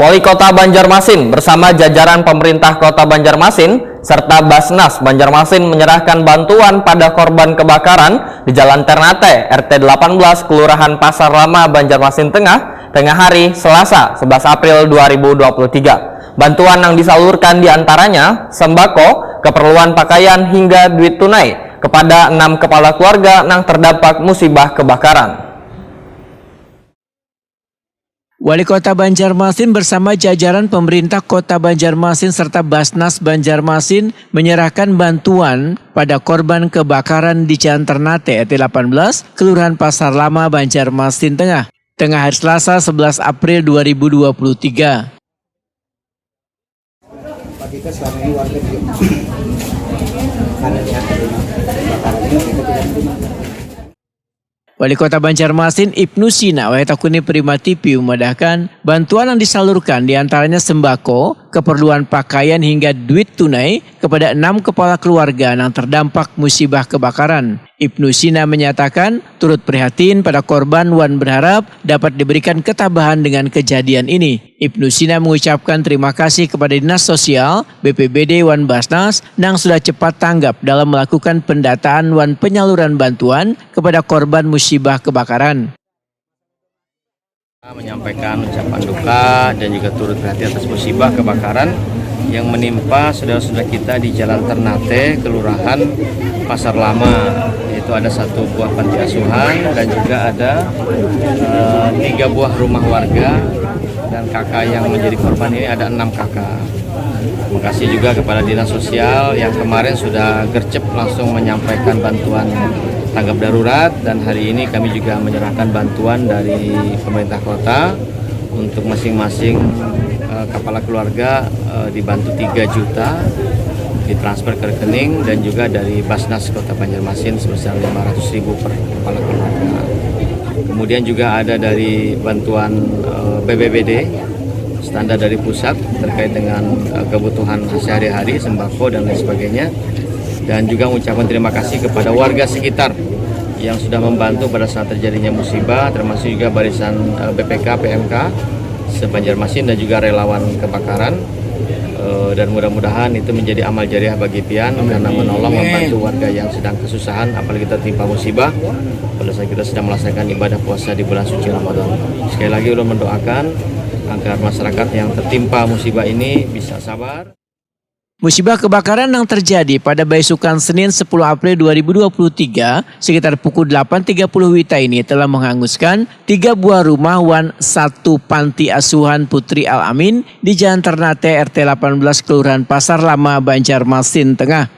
Wali Kota Banjarmasin bersama jajaran pemerintah Kota Banjarmasin serta Basnas Banjarmasin menyerahkan bantuan pada korban kebakaran di Jalan Ternate, RT 18, Kelurahan Pasar Lama, Banjarmasin Tengah hari Selasa, 11 April 2023. Bantuan yang disalurkan diantaranya sembako, keperluan pakaian hingga duit tunai kepada 6 kepala keluarga yang terdampak musibah kebakaran. Wali Kota Banjarmasin bersama jajaran pemerintah Kota Banjarmasin serta Basnas Banjarmasin menyerahkan bantuan pada korban kebakaran di Jalan Ternate, RT 18, Kelurahan Pasar Lama, Banjarmasin Tengah hari Selasa 11 April 2023. Kita selama ini warga Wali Kota Banjarmasin Ibnu Sina Wahetakuni Prima TV memadahkan bantuan yang disalurkan diantaranya sembako, keperluan pakaian hingga duit tunai kepada 6 kepala keluarga yang terdampak musibah kebakaran. Ibnu Sina menyatakan turut prihatin pada korban wan berharap dapat diberikan ketabahan dengan kejadian ini. Ibnu Sina mengucapkan terima kasih kepada Dinas Sosial, BPBD wan Basnas yang sudah cepat tanggap dalam melakukan pendataan wan penyaluran bantuan kepada korban musibah kebakaran. Menyampaikan ucapan duka dan juga turut prihatin atas musibah kebakaran yang menimpa saudara-saudara kita di Jalan Ternate, Kelurahan Pasar Lama. Itu ada 1 buah panti asuhan dan juga ada 3 buah rumah warga, dan kakak yang menjadi korban ini ada 6 kakak. Terima kasih juga kepada Dinas Sosial yang kemarin sudah gercep langsung menyampaikan bantuan tanggap darurat, dan hari ini kami juga menyerahkan bantuan dari pemerintah kota untuk masing-masing kepala keluarga dibantu 3 juta ditransfer ke rekening, dan juga dari Basnas Kota Banjarmasin sebesar 500.000 per kepala keluarga. Kemudian juga ada dari bantuan BPBD standar dari pusat terkait dengan kebutuhan sehari-hari, sembako dan lain sebagainya. Dan juga mengucapkan terima kasih kepada warga sekitar yang sudah membantu pada saat terjadinya musibah, termasuk juga barisan BPK, PMK se-Banjarmasin dan juga relawan kebakaran. Dan mudah-mudahan itu menjadi amal jariah bagi pian karena menolong membantu warga yang sedang kesusahan, apalagi tertimpa musibah pada saat kita sedang melaksanakan ibadah puasa di bulan suci Ramadan. Sekali lagi ulun mendoakan agar masyarakat yang tertimpa musibah ini bisa sabar. Musibah kebakaran yang terjadi pada Baisukan Senin 10 April 2023 sekitar pukul 8.30 WITA ini telah menghanguskan 3 buah rumah wan 1 panti asuhan Putri Al Amin di Jalan Ternate, RT 18, Kelurahan Pasar Lama, Banjarmasin Tengah.